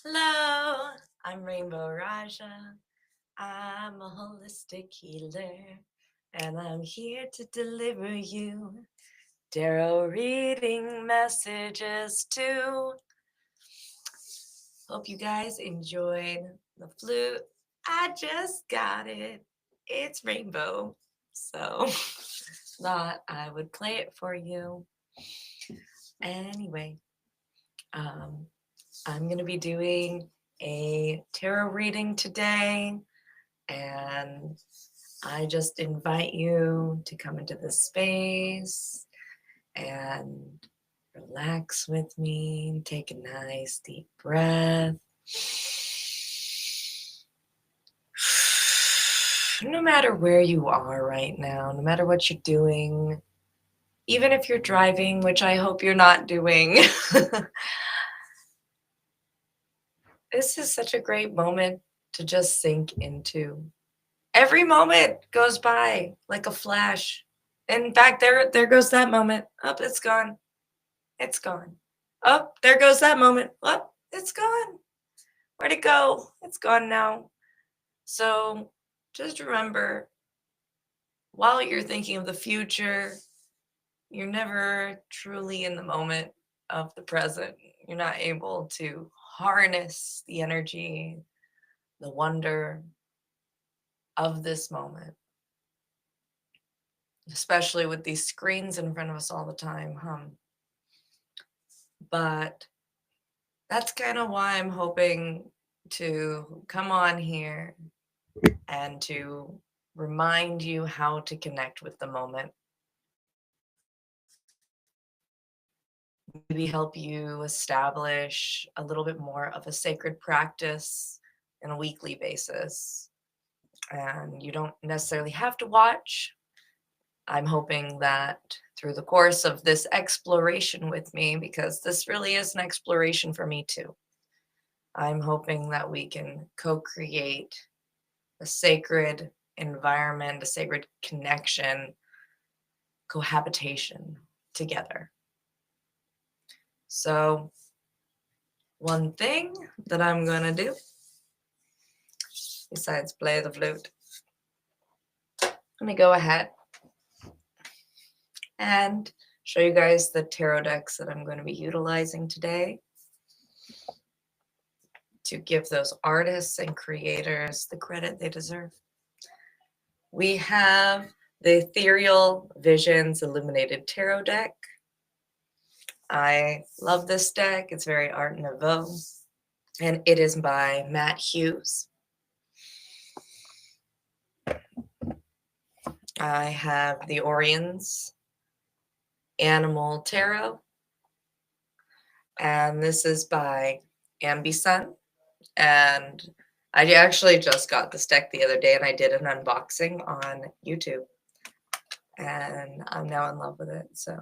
Hello, I'm Rainbow Raja. I'm a holistic healer, and I'm here to deliver you tarot reading messages too. Hope you guys enjoyed the flute. I just got it. It's Rainbow, so thought I would play it for you. Anyway, I'm going to be doing a tarot reading today, and I just invite you to come into this space and relax with me. Take a nice deep breath. No matter where you are right now, no matter what you're doing, even if you're driving, which I hope you're not doing, this is such a great moment to just sink into. Every moment goes by like a flash. In fact, there goes that moment. Up, it's gone. It's gone. Up, there goes that moment. Up, it's gone. Where'd it go? It's gone now. So just remember, while you're thinking of the future, you're never truly in the moment of the present. You're not able to harness the energy, the wonder of this moment, especially with these screens in front of us all the time, But that's kind of why I'm hoping to come on here and to remind you how to connect with the moment. Maybe help you establish a little bit more of a sacred practice on a weekly basis. And you don't necessarily have to watch. I'm hoping that through the course of this exploration with me, because this really is an exploration for me too, I'm hoping that we can co-create a sacred environment, a sacred connection, cohabitation together. So one thing that I'm going to do, besides play the flute, let me go ahead and show you guys the tarot decks that I'm going to be utilizing today to give those artists and creators the credit they deserve. We have the Ethereal Visions Illuminated Tarot deck. I love this deck. It's very Art Nouveau, and it is by Matt Hughes. I have the Orion's Animal Tarot, and this is by Ambisun. And I actually just got this deck the other day, and I did an unboxing on YouTube, and I'm now in love with it. So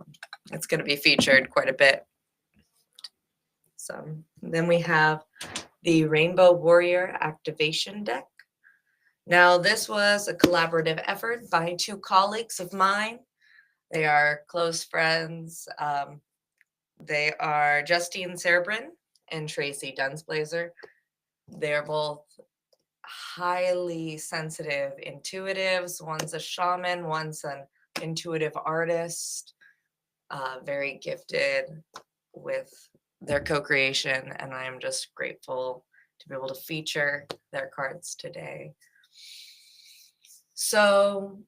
it's going to be featured quite a bit. So then we have the Rainbow Warrior Activation deck. Now, this was a collaborative effort by two colleagues of mine. They are close friends. They are Justine Cerebrin and Tracy Dunsblazer. They're both highly sensitive intuitives. One's a shaman, one's an intuitive artist, very gifted with their co-creation, and I am just grateful to be able to feature their cards today. So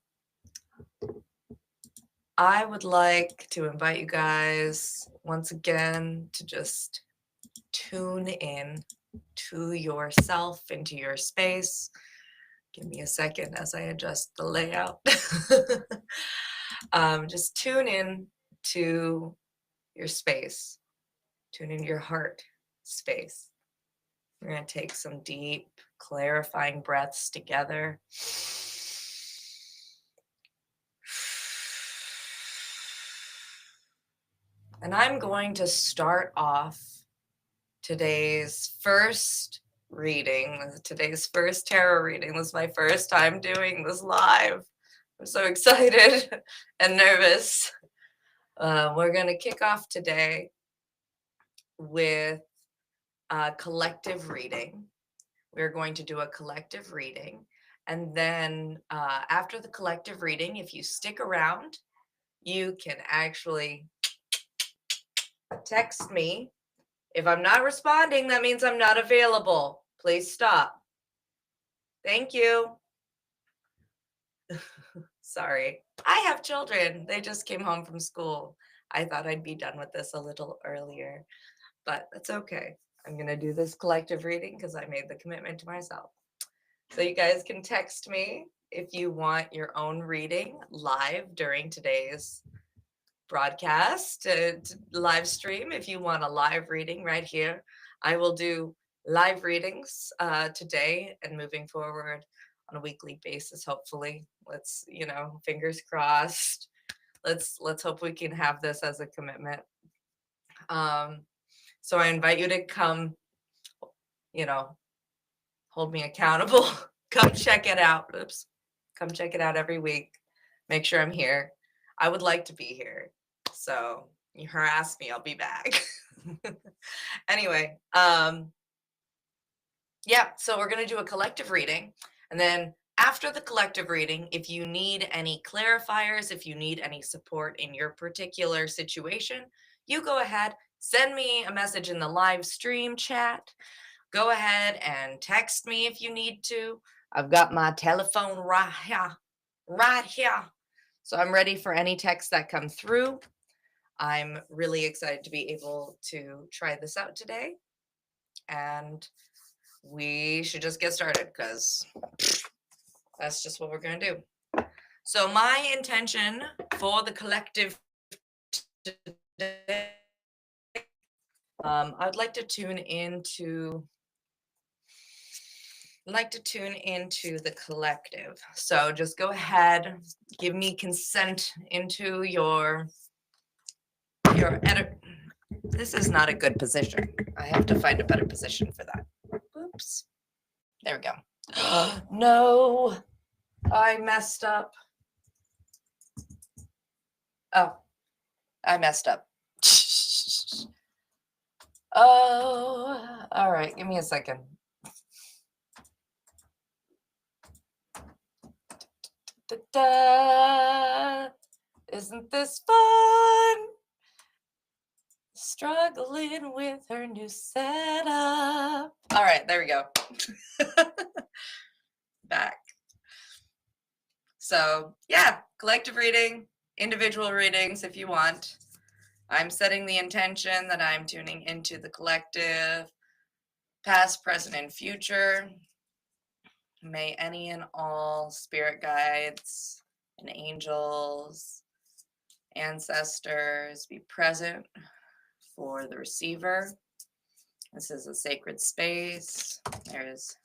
I would like to invite you guys once again to just tune in to yourself, into your space. Give me a second as I adjust the layout. Just tune in to your space. Tune into your heart space. We're going to take some deep, clarifying breaths together. And I'm going to start off today's first reading, today's first tarot reading. This is my first time doing this live. I'm so excited and nervous. We're going to kick off today with a collective reading. We're going to do a collective reading. And then after the collective reading, if you stick around, you can actually text me. If I'm not responding, that means I'm not available. Please stop. Thank you. Sorry. I have children. They just came home from school. I thought I'd be done with this a little earlier, but that's okay. I'm going to do this collective reading because I made the commitment to myself. So you guys can text me if you want your own reading live during today's broadcast, live stream. If you want a live reading right here, I will do live readings today and moving forward on a weekly basis, hopefully. Let's, fingers crossed. Let's hope we can have this as a commitment. So I invite you to come, hold me accountable. Come check it out. Oops. Come check it out every week. Make sure I'm here. I would like to be here. So you harass me, I'll be back. Anyway, yeah, so we're going to do a collective reading. And then after the collective reading, if you need any clarifiers, if you need any support in your particular situation, you go ahead, send me a message in the live stream chat. Go ahead and text me if you need to. I've got my telephone right here. So I'm ready for any texts that come through. I'm really excited to be able to try this out today. And we should just get started because that's just what we're going to do. So my intention for the collective today, I'd like to tune into the collective. So just go ahead, give me consent into your edit. This is not a good position. I have to find a better position for that. Oops. There we go. No, I messed up. Oh, I messed up. Oh, all right. Give me a second. Is Isn't this fun? Struggling with her new setup. All right, there we go. Back. So yeah, collective reading, individual readings if you want. I'm setting the intention that I'm tuning into the collective, past, present, and future. May any and all spirit guides and angels, ancestors be present for the receiver. This is a sacred space. There's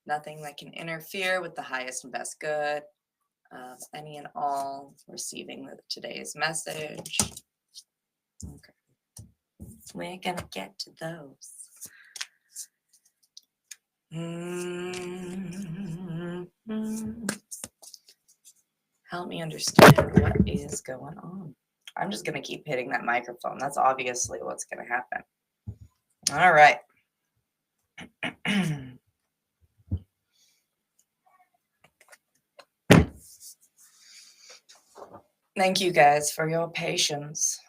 nothing that can interfere with the highest and best good of any and all receiving today's message. Okay. We're gonna get to those. Help me understand what is going on. I'm just gonna keep hitting that microphone. That's obviously what's gonna happen. All right. Thank you guys for your patience.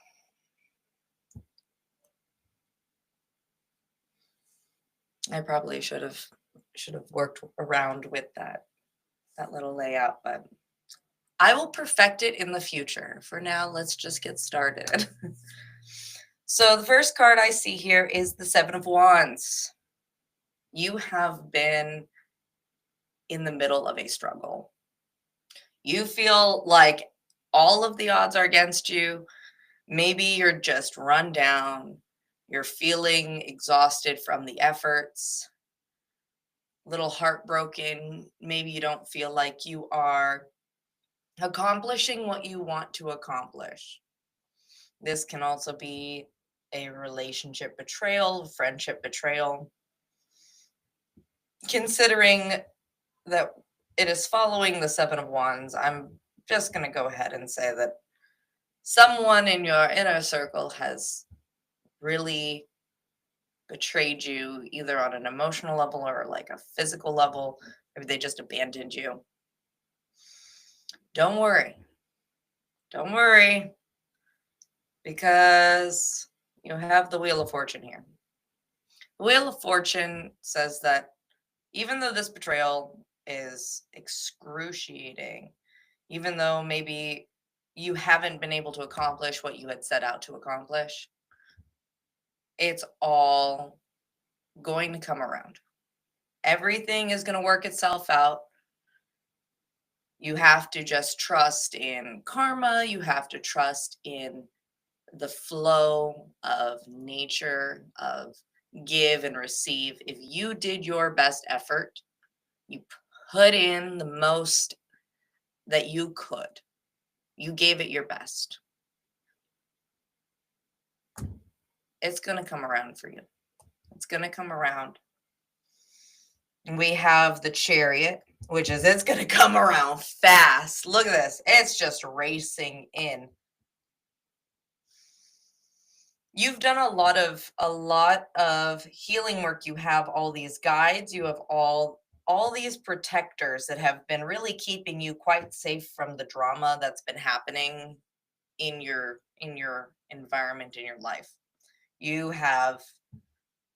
I probably should have worked around with that little layout, but I will perfect it in the future. For now, let's just get started. So the first card I see here is the Seven of Wands. You have been in the middle of a struggle. You feel like all of the odds are against you. Maybe you're just run down. You're feeling exhausted from the efforts, a little heartbroken. Maybe you don't feel like you are accomplishing what you want to accomplish. This can also be a relationship betrayal, friendship betrayal. Considering that it is following the Seven of Wands, I'm just going to go ahead and say that someone in your inner circle has really betrayed you, either on an emotional level or like a physical level. Maybe they just abandoned you. Don't worry. Don't worry, because you have the Wheel of Fortune here. The Wheel of Fortune says that even though this betrayal is excruciating, even though maybe you haven't been able to accomplish what you had set out to accomplish, it's all going to come around. Everything is going to work itself out. You have to just trust in karma. You have to trust in the flow of nature, of give and receive. If you did your best effort, you put in the most that you could, you gave it your best, it's going to come around for you. It's going to come around. And we have the Chariot, which is it's going to come around fast. Look at this. It's just racing in. You've done a lot of healing work. You have all these guides. You have all these protectors that have been really keeping you quite safe from the drama that's been happening in your environment, in your life. You have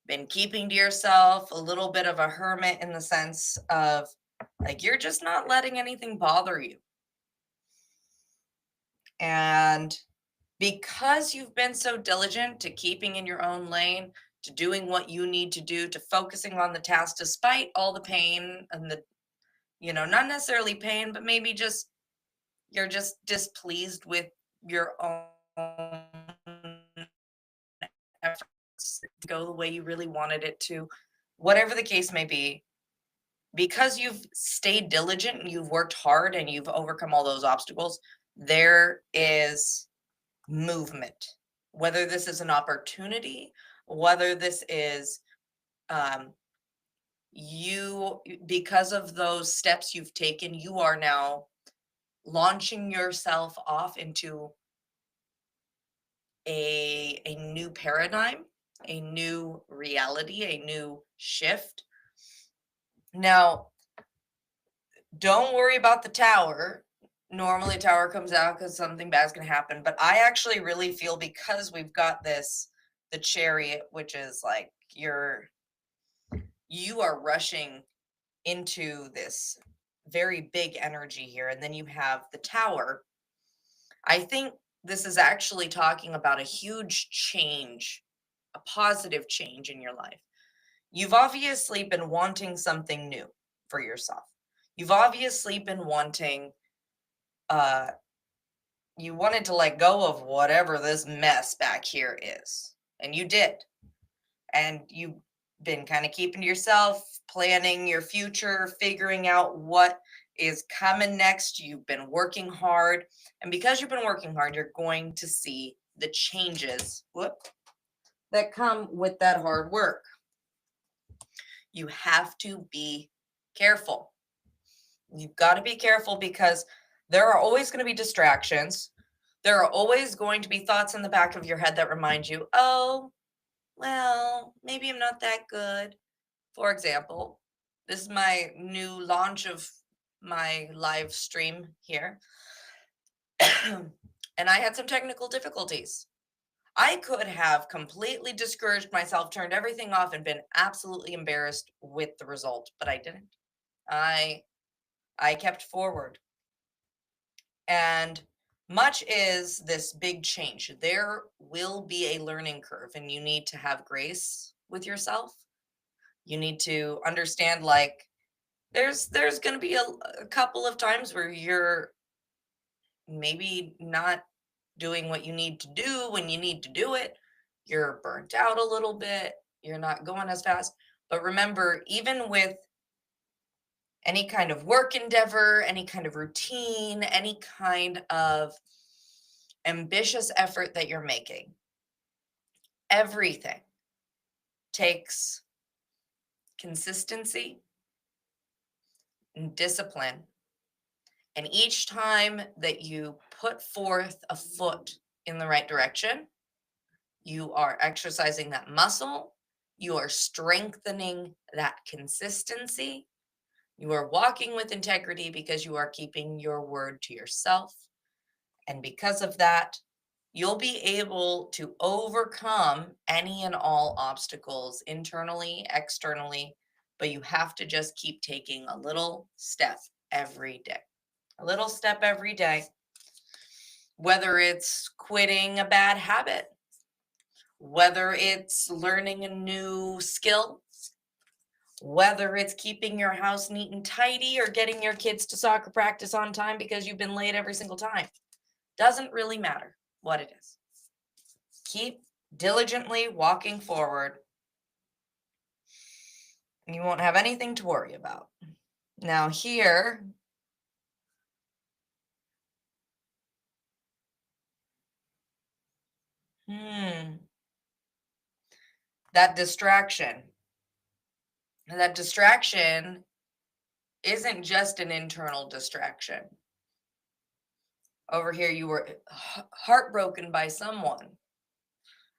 been keeping to yourself, a little bit of a hermit in the sense of like you're just not letting anything bother you. And because you've been so diligent to keeping in your own lane, to doing what you need to do, to focusing on the task despite all the pain and the, not necessarily pain, but maybe just you're just displeased with your own efforts to go the way you really wanted it to, whatever the case may be. Because you've stayed diligent and you've worked hard and you've overcome all those obstacles, there is movement. Whether this is an opportunity, whether this is you, because of those steps you've taken, you are now launching yourself off into a new paradigm, a new reality, a new shift. Now, don't worry about the Tower. Normally Tower comes out because something bad's gonna happen, but I actually really feel because we've got this, the Chariot, which is like you are rushing into this very big energy here, and then you have the Tower. I think this is actually talking about a huge change, a positive change in your life. You've obviously been wanting something new for yourself. You've obviously been wanting, uh, you wanted to let go of whatever this mess back here is. And you did. And you've been kind of keeping to yourself, planning your future, figuring out what is coming next. You've been working hard. And because you've been working hard, you're going to see the changes that come with that hard work. You have to be careful. You've got to be careful because there are always going to be distractions. There are always going to be thoughts in the back of your head that remind you, oh, well, maybe I'm not that good. For example, this is my new launch of my live stream here. And I had some technical difficulties. I could have completely discouraged myself, turned everything off, and been absolutely embarrassed with the result, but I didn't. I kept forward. And much is this big change. There will be a learning curve, and you need to have grace with yourself. You need to understand, like, there's going to be a couple of times where you're maybe not doing what you need to do when you need to do it. You're burnt out a little bit. You're not going as fast. But remember, even with any kind of work endeavor, any kind of routine, any kind of ambitious effort that you're making, everything takes consistency and discipline. And each time that you put forth a foot in the right direction, you are exercising that muscle, you are strengthening that consistency, you are walking with integrity because you are keeping your word to yourself. And because of that, you'll be able to overcome any and all obstacles internally, externally, but you have to just keep taking a little step every day. A little step every day, whether it's quitting a bad habit, whether it's learning a new skill, whether it's keeping your house neat and tidy or getting your kids to soccer practice on time because you've been late every single time. Doesn't really matter what it is. Keep diligently walking forward, and you won't have anything to worry about. Now here, that distraction. That distraction isn't just an internal distraction. Over here, you were heartbroken by someone.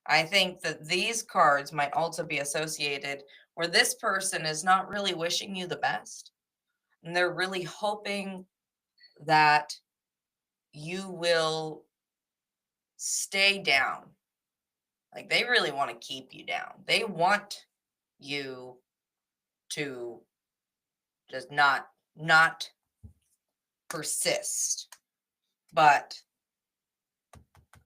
I think that these cards might also be associated where this person is not really wishing you the best. And they're really hoping that you will stay down. Like they really want to keep you down. They want you to just not persist. But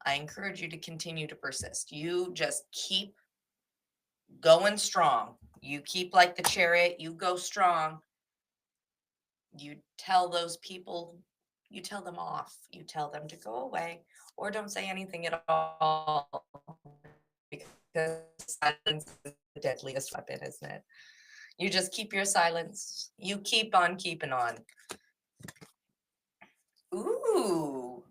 I encourage you to continue to persist. You just keep going strong. You keep like the Chariot, you go strong. You tell those people, you tell them off. You tell them to go away or don't say anything at all because silence is the deadliest weapon, isn't it? You just keep your silence. You keep on keeping on. Ooh.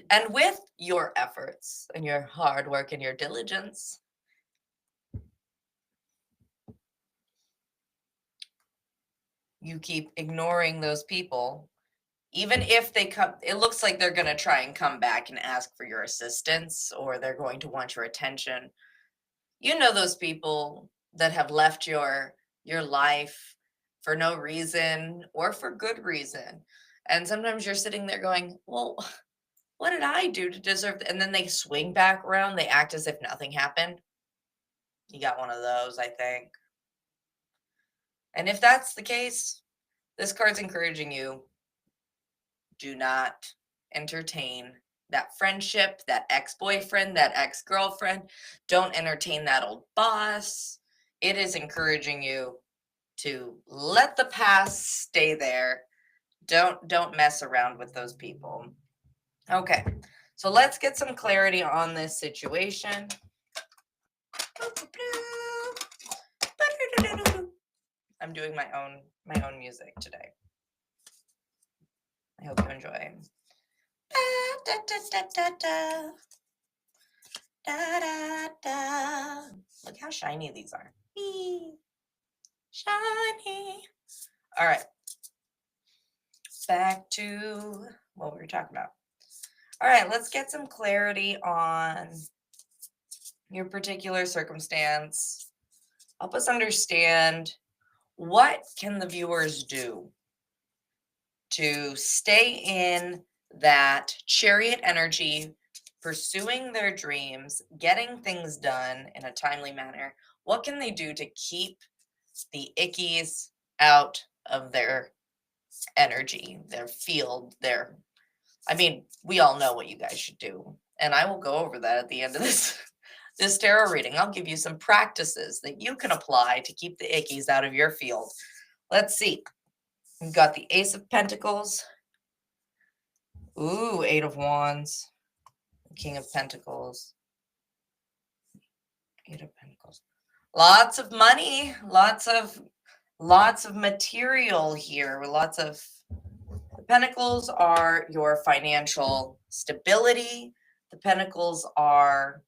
And with your efforts and your hard work and your diligence, you keep ignoring those people. Even if they come, it looks like they're going to try and come back and ask for your assistance or they're going to want your attention. You know those people that have left your life for no reason or for good reason. And sometimes you're sitting there going, well, what did I do to deserve And then they swing back around. They act as if nothing happened. You got one of those, I think. And if that's the case, this card's encouraging you, do not entertain that friendship, that ex-boyfriend, that ex-girlfriend. Don't entertain that old boss. It is encouraging you to let the past stay there. Don't mess around with those people. Okay. So let's get some clarity on this situation. I'm doing my own music today. I hope you enjoy. Da, da, da, da, da. Da, da, da. Look how shiny these are. Shiny. All right. Back to what we were talking about. All right, let's get some clarity on your particular circumstance. Help us understand, what can the viewers do to stay in that chariot energy, pursuing their dreams, getting things done in a timely manner? What can they do to keep the ickies out of their energy, their field, we all know what you guys should do. And I will go over that at the end of this tarot reading. I'll give you some practices that you can apply to keep the ickies out of your field. Let's see. We've got the Ace of Pentacles. Ooh, Eight of Wands. King of Pentacles. Eight of Pentacles. Lots of money, lots of material here. Lots of the Pentacles are your financial stability. The Pentacles are,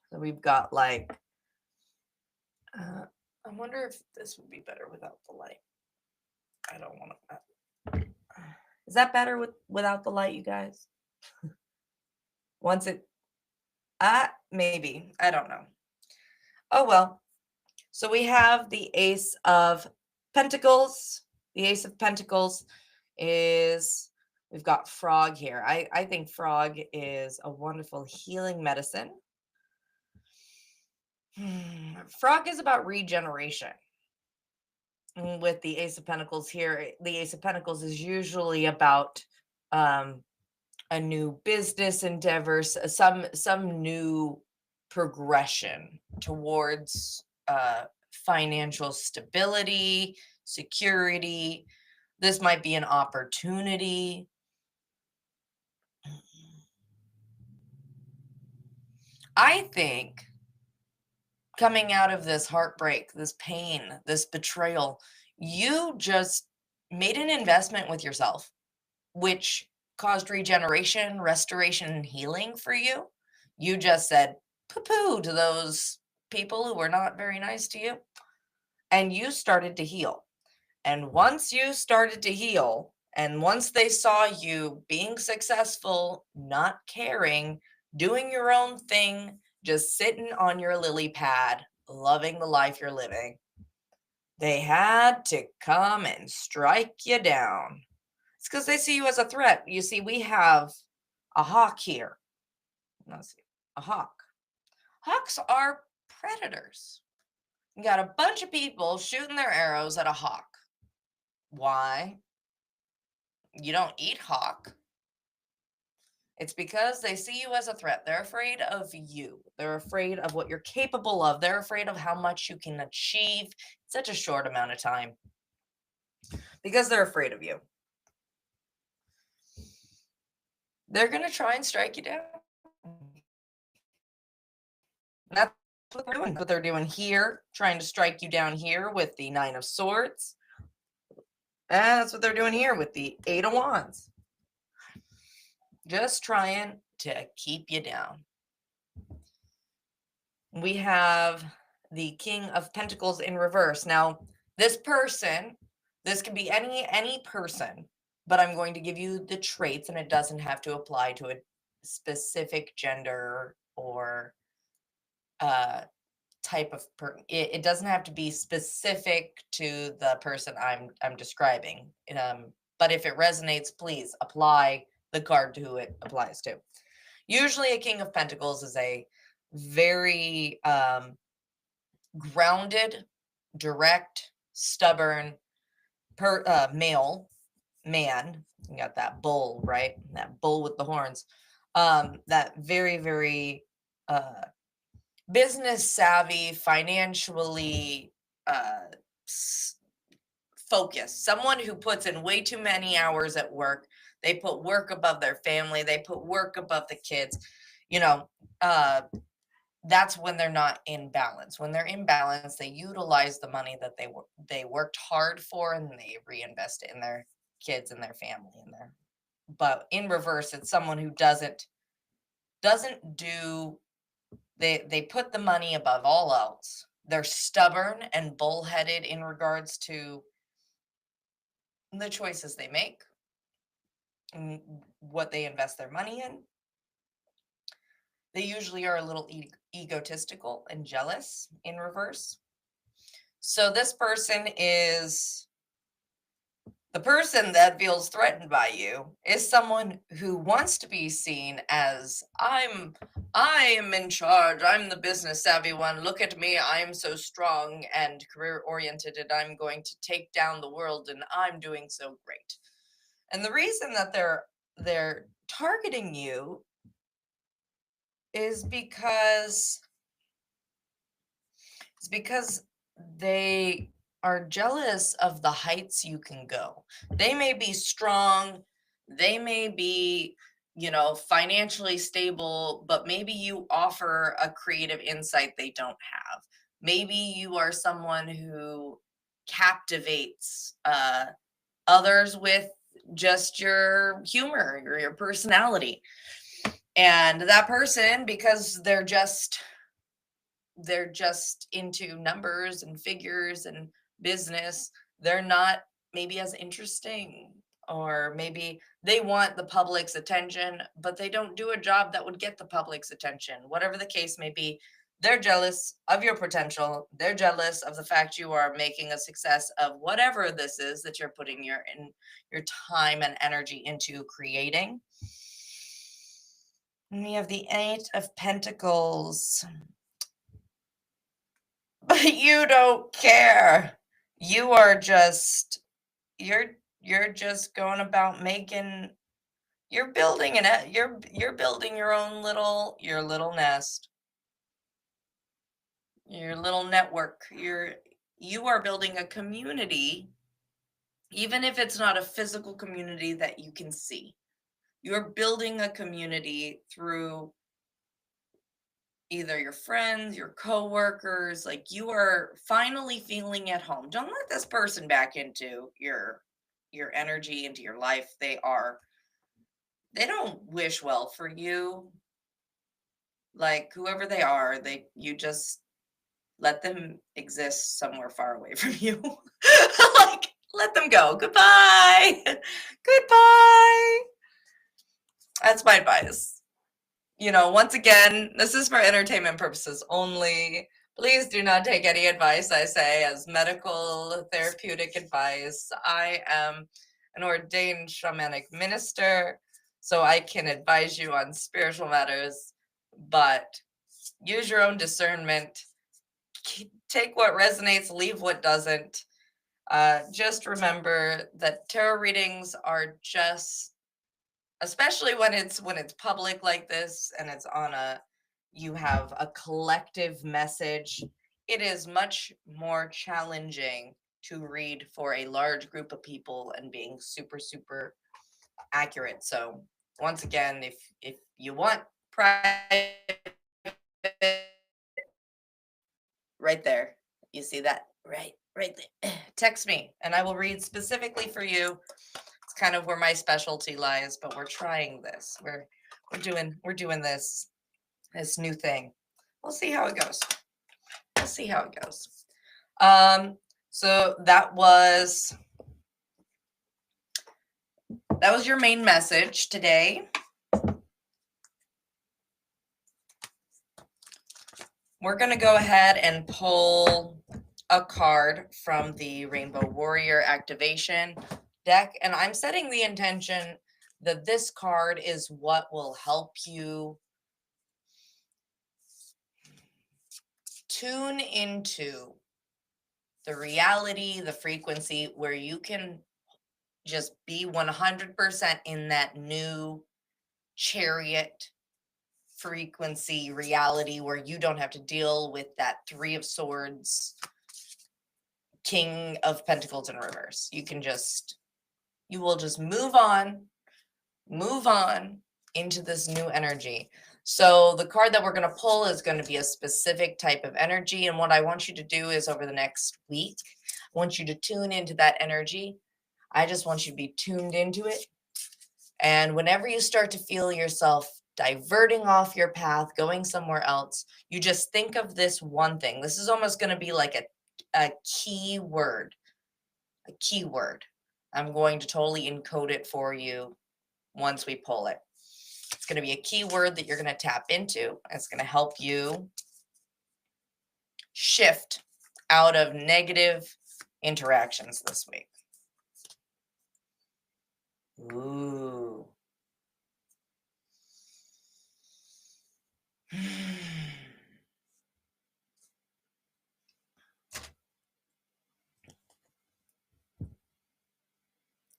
so we've got like, I wonder if this would be better without the light. I don't want to. Is that better without the light, you guys? Once it, maybe, I don't know. Oh, well. So we have the Ace of Pentacles. The Ace of Pentacles is, we've got frog here. I think frog is a wonderful healing medicine. Frog is about regeneration. With the Ace of Pentacles here, the Ace of Pentacles is usually about a new business endeavor, some new progression towards financial stability, security. This might be an opportunity. I think coming out of this heartbreak, this pain, this betrayal, you just made an investment with yourself, which caused regeneration, restoration, and healing for you. You just said poo-poo to those people who were not very nice to you, and you started to heal. And once you started to heal, and once they saw you being successful, not caring, doing your own thing, just sitting on your lily pad, loving the life you're living, they had to come and strike you down. It's because they see you as a threat. You see, we have a hawk here. Let's see, a hawk. Hawks are predators. You got a bunch of people shooting their arrows at a hawk. Why? You don't eat hawk. It's because they see you as a threat. They're afraid of you. They're afraid of what you're capable of. They're afraid of how much you can achieve in such a short amount of time. Because they're afraid of you. They're going to try and strike you down. That's what they're doing. What they're doing here, trying to strike you down here with the Nine of Swords. And that's what they're doing here with the Eight of Wands. Just trying to keep you down. We have the King of Pentacles in reverse. Now, this person, this can be any person, but I'm going to give you the traits, and it doesn't have to apply to a specific gender or type of it doesn't have to be specific to the person I'm describing. But if it resonates, please apply the card to who it applies to. Usually a King of Pentacles is a very grounded, direct, stubborn male man. You got that bull, right? That bull with the horns. That very, very business savvy, financially focused. Someone who puts in way too many hours at work. They put work above their family. They put work above the kids. You know, that's when they're not in balance. When they're in balance, they utilize the money that they worked hard for, and they reinvest it in their kids and their family and their. But in reverse, it's someone who doesn't do. They put the money above all else. They're stubborn and bullheaded in regards to the choices they make and what they invest their money in. They usually are a little egotistical and jealous in reverse. So this person is the person that feels threatened by you is someone who wants to be seen as I am in charge. I'm the business savvy one. Look at me. I'm so strong and career oriented, and I'm going to take down the world, and I'm doing so great. And the reason that they're targeting you is because they are jealous of the heights you can go. They may be strong, they may be, financially stable, but maybe you offer a creative insight they don't have. Maybe you are someone who captivates others with just your humor or your personality. And that person, because they're just into numbers and figures and business, they're not maybe as interesting, or maybe they want the public's attention, but they don't do a job that would get the public's attention. Whatever the case may be, they're jealous of your potential. They're jealous of the fact you are making a success of whatever this is that you're putting your time and energy into creating. And we have the 8 of Pentacles. But you don't care. You are just you're just going about making, you're building you're building your own little nest, your little network. You are building a community, even if it's not a physical community that you can see. You're building a community through either your friends, your coworkers. Like, you are finally feeling at home. Don't let this person back into your energy, into your life. They don't wish well for you. Like, whoever they are, you just let them exist somewhere far away from you. Like, let them go. Goodbye. Goodbye. That's my advice. Once again, this is for entertainment purposes only. Please do not take any advice I say as medical therapeutic advice. I am an ordained shamanic minister, so I can advise you on spiritual matters, but use your own discernment. Take what resonates, leave what doesn't. Just remember that tarot readings are just, especially when it's public like this, and it's you have a collective message, it is much more challenging to read for a large group of people and being super, super accurate. So once again, if you want private, right there, you see that right there, text me and I will read specifically for you. Kind of where my specialty lies, but we're trying this. We're doing this new thing. We'll see how it goes. So that was your main message today. We're going to go ahead and pull a card from the Rainbow Warrior activation. deck, and I'm setting the intention that this card is what will help you tune into the reality, the frequency where you can just be 100% in that new chariot frequency reality where you don't have to deal with that Three of Swords, King of Pentacles in reverse. You will just move on into this new energy. So the card that we're going to pull is going to be a specific type of energy. And what I want you to do is over the next week, I want you to tune into that energy. I just want you to be tuned into it. And whenever you start to feel yourself diverting off your path, going somewhere else, you just think of this one thing. This is almost going to be like a key word. A keyword. I'm going to totally encode it for you once we pull it. It's going to be a keyword that you're going to tap into. It's going to help you shift out of negative interactions this week. Ooh.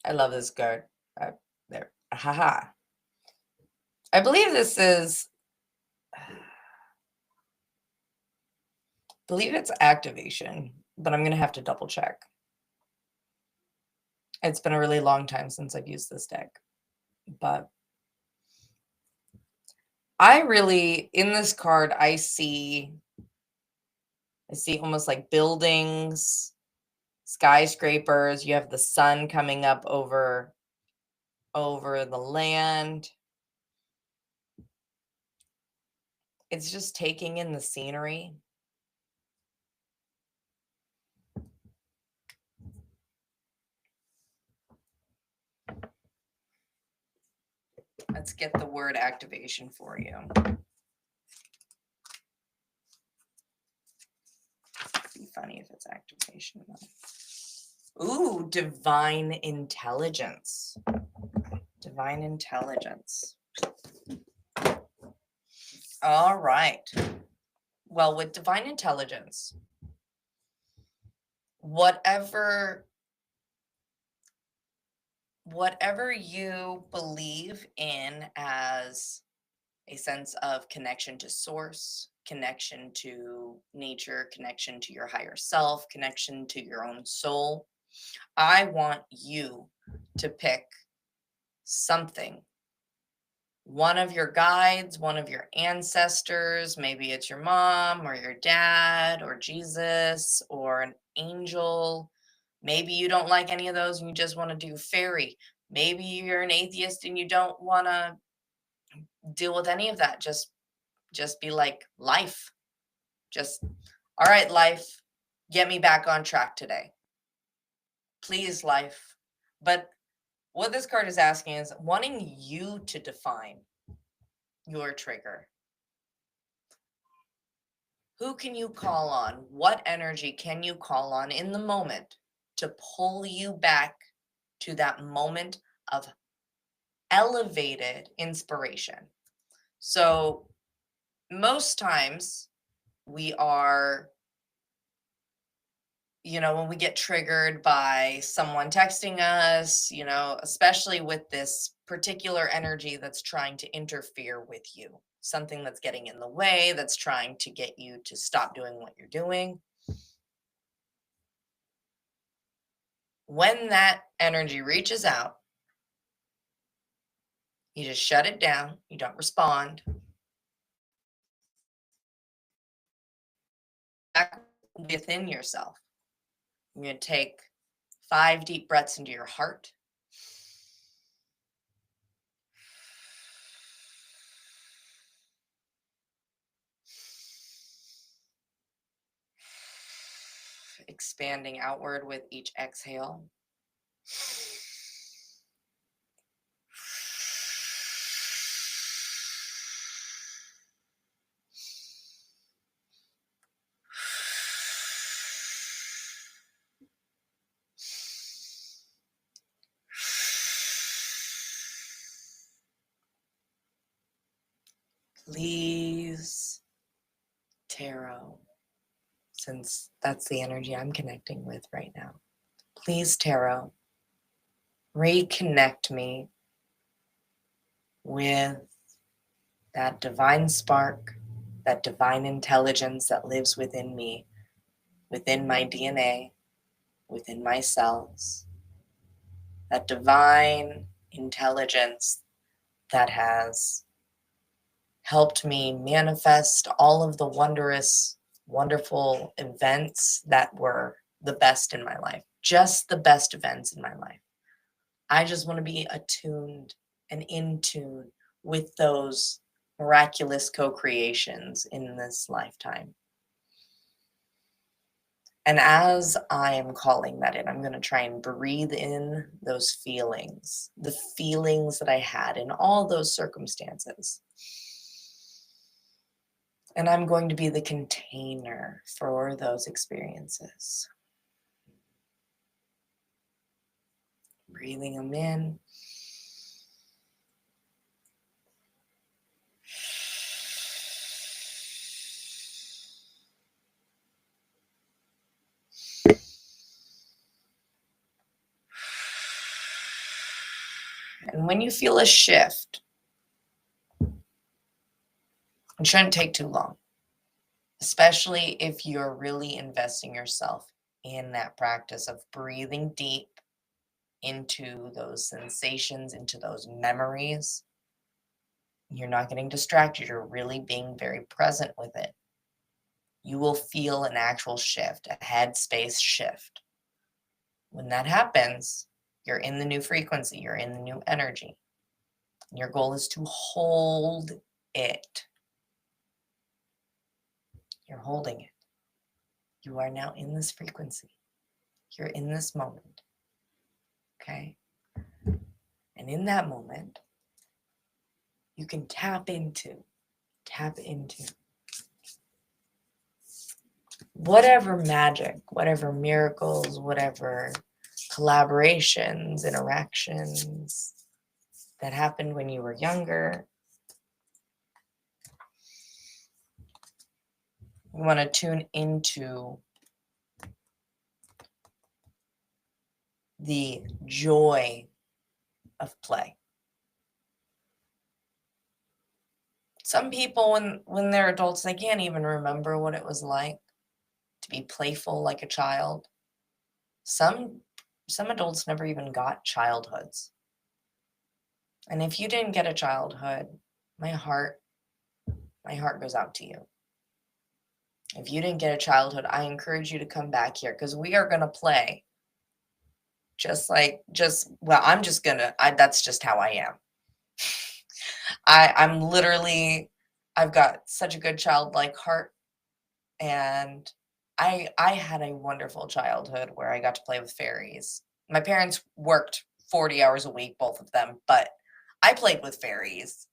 I love this card. There. Haha. I believe this is, it's activation, but I'm going to have to double check. It's been a really long time since I've used this deck, but I really, in this card, I see almost like buildings, skyscrapers. You have the sun coming up over the land. It's just taking in the scenery. Let's get the word activation for you. It'd be funny if it's activation. Ooh, divine intelligence. Divine intelligence. All right. Well, with divine intelligence, whatever you believe in as a sense of connection to source, connection to nature, connection to your higher self, connection to your own soul, I want you to pick something. One of your guides, one of your ancestors, maybe it's your mom or your dad or Jesus or an angel. Maybe you don't like any of those and you just want to do fairy. Maybe you're an atheist and you don't want to deal with any of that. Just be like, life. Just, all right, life, get me back on track today. Please, life. But what this card is asking is wanting you to define your trigger. Who can you call on? What energy can you call on in the moment to pull you back to that moment of elevated inspiration? So most times we are, when we get triggered by someone texting us, especially with this particular energy that's trying to interfere with you, something that's getting in the way, that's trying to get you to stop doing what you're doing. When that energy reaches out, you just shut it down. You don't respond. Back within yourself. You're going to take 5 deep breaths into your heart. Expanding outward with each exhale. Please, tarot, since that's the energy I'm connecting with right now. Please, tarot, reconnect me with that divine spark, that divine intelligence that lives within me, within my DNA, within my cells, that divine intelligence that has helped me manifest all of the wonderful events that were the best in my life, just the best events in my life. I just want to be attuned and in tune with those miraculous co-creations in this lifetime. And as I am calling that in, I'm going to try and breathe in those feelings, the feelings that I had in all those circumstances. And I'm going to be the container for those experiences. Breathing them in. And when you feel a shift, it shouldn't take too long, especially if you're really investing yourself in that practice of breathing deep into those sensations, into those memories. You're not getting distracted. You're really being very present with it. You will feel an actual shift, a headspace shift. When that happens, you're in the new frequency, you're in the new energy. Your goal is to hold it. You're holding it. You are now in this frequency. You're in this moment. Okay? And in that moment, you can tap into whatever magic, whatever miracles, whatever collaborations, interactions that happened when you were younger. You want to tune into the joy of play. Some people, when they're adults, they can't even remember what it was like to be playful like a child. Some adults never even got childhoods. And if you didn't get a childhood, my heart goes out to you. If you didn't get a childhood, I encourage you to come back here because we are going to play. That's just how I am. I've got such a good childlike heart, and I had a wonderful childhood where I got to play with fairies. My parents worked 40 hours a week, both of them, but I played with fairies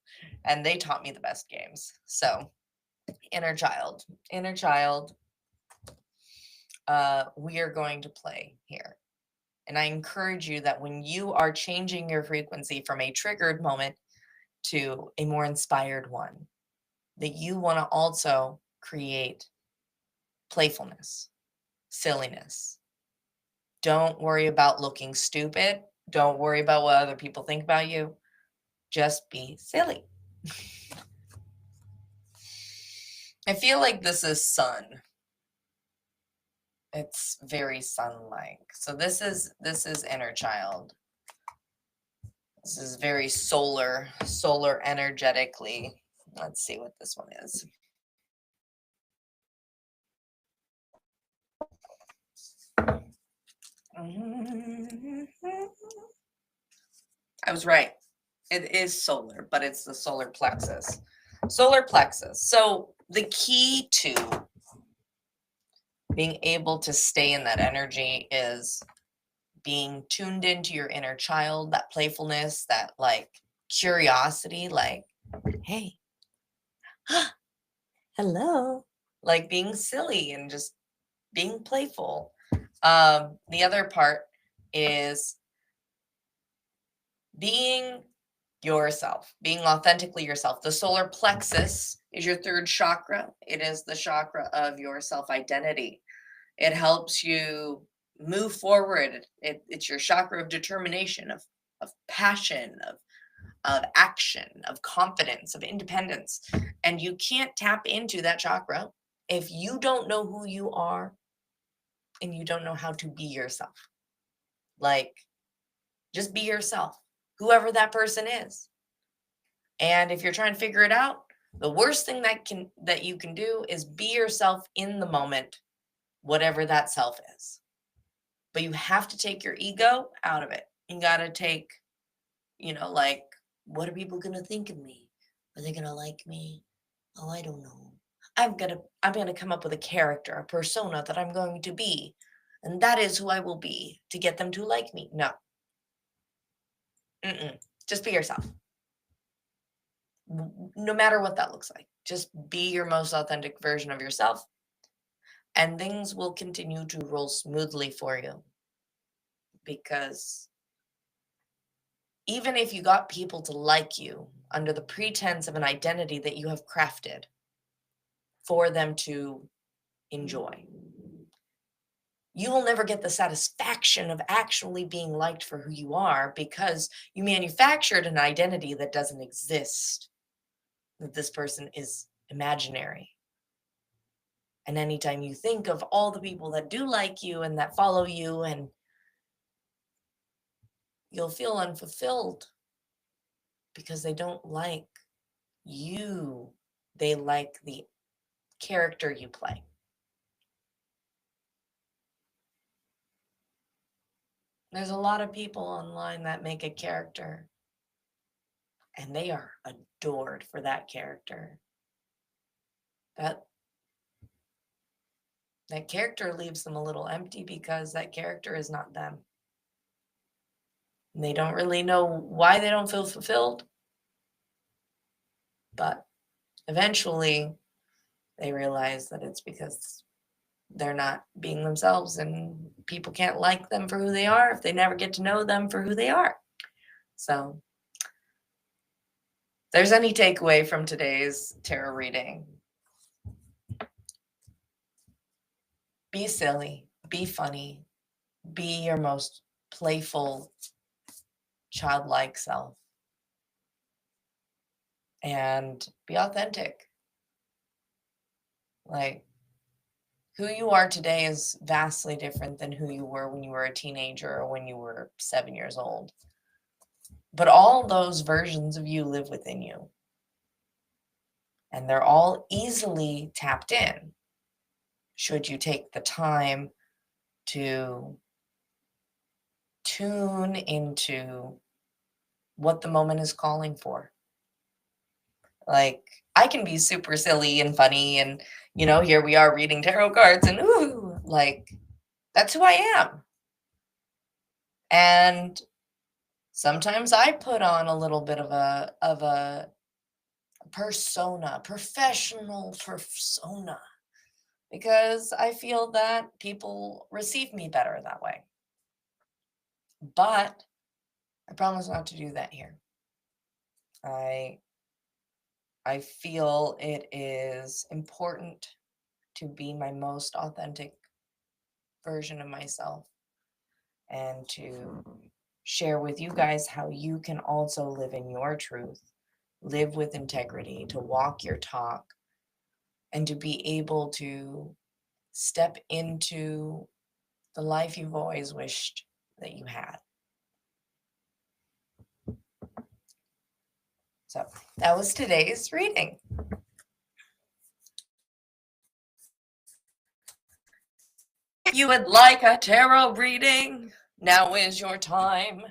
and they taught me the best games. So inner child, we are going to play here. And I encourage you that when you are changing your frequency from a triggered moment to a more inspired one, that you want to also create playfulness, silliness. Don't worry about looking stupid. Don't worry about what other people think about you. Just be silly. I feel like this is sun. It's very sun-like. So this is inner child. This is very solar energetically. Let's see what this one is. I was right. It is solar, but it's the solar plexus. Solar plexus. So the key to being able to stay in that energy is being tuned into your inner child, that playfulness, that like curiosity, like, hey, hello, like being silly and just being playful. The other part is being yourself, being authentically yourself. The solar plexus is your third chakra. It is the chakra of your self-identity. It helps you move forward. It's your chakra of determination, of passion, of action, of confidence, of independence. And you can't tap into that chakra if you don't know who you are and you don't know how to be yourself. Like, just be yourself, whoever that person is. And if you're trying to figure it out, the worst thing that you can do is be yourself in the moment, whatever that self is. But you have to take your ego out of it. You got to take, like, what are people going to think of me? Are they going to like me? Oh, I don't know. I'm going to come up with a character, a persona that I'm going to be. And that is who I will be to get them to like me. No. Just be yourself. No matter what that looks like. Just be your most authentic version of yourself. And things will continue to roll smoothly for you. Because even if you got people to like you under the pretense of an identity that you have crafted for them to enjoy, you will never get the satisfaction of actually being liked for who you are, because you manufactured an identity that doesn't exist, that this person is imaginary. And anytime you think of all the people that do like you and that follow you, and you'll feel unfulfilled because they don't like you. They like the character you play. There's a lot of people online that make a character and they are adored for that character. That character leaves them a little empty because that character is not them. And they don't really know why they don't feel fulfilled. But eventually they realize that it's because they're not being themselves, and people can't like them for who they are if they never get to know them for who they are. So if there's any takeaway from today's tarot reading, be silly, be funny, be your most playful, childlike self, and be authentic. Like, who you are today is vastly different than who you were when you were a teenager or when you were 7 years old. But all those versions of you live within you. And they're all easily tapped in, should you take the time to tune into what the moment is calling for. Like, I can be super silly and funny, and here we are reading tarot cards, and ooh, like, that's who I am. And sometimes I put on a little bit of a persona, professional persona, because I feel that people receive me better that way. But I promise not to do that here. I feel it is important to be my most authentic version of myself, and to share with you guys how you can also live in your truth, live with integrity, to walk your talk, and to be able to step into the life you've always wished that you had. So that was today's reading. If you would like a tarot reading, now is your time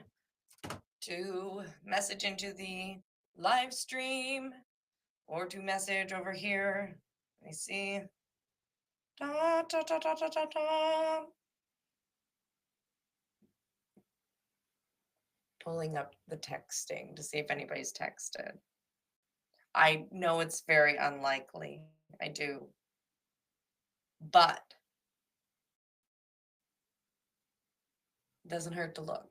to message into the live stream or to message over here. Let me see. Da, da, da, da, da, da, da. Pulling up the texting to see if anybody's texted. I know it's very unlikely. I do. But doesn't hurt to look.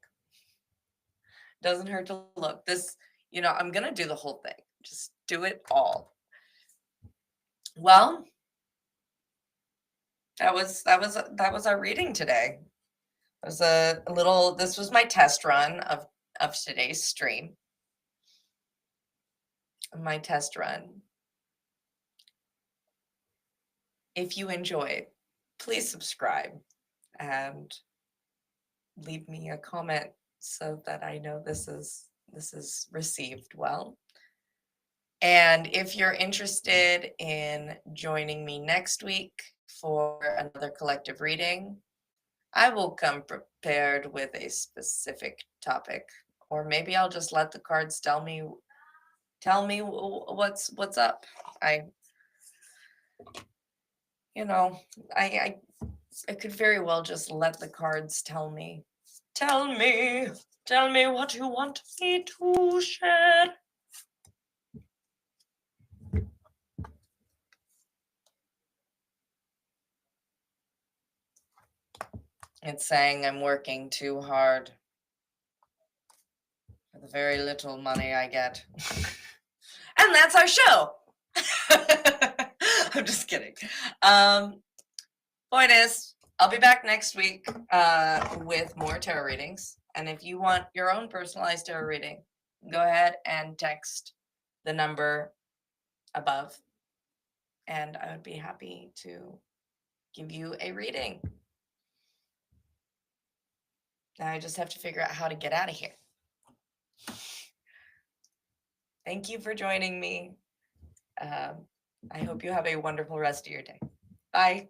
Doesn't hurt to look. This, You know, I'm going to do the whole thing. Just do it all. Well, that was our reading today. It was a little, this was my test run of today's stream. My test run. If you enjoyed, please subscribe and leave me a comment so that I know this is received well. And if you're interested in joining me next week for another collective reading, I will come prepared with a specific topic, or maybe I'll just let the cards tell me what's up. You know, I could very well just let the cards tell me what you want me to share. It's saying I'm working too hard for the very little money I get. And that's our show. I'm just kidding. Point is, I'll be back next week with more tarot readings. And if you want your own personalized tarot reading, go ahead and text the number above. And I would be happy to give you a reading. Now I just have to figure out how to get out of here. Thank you for joining me. I hope you have a wonderful rest of your day. Bye.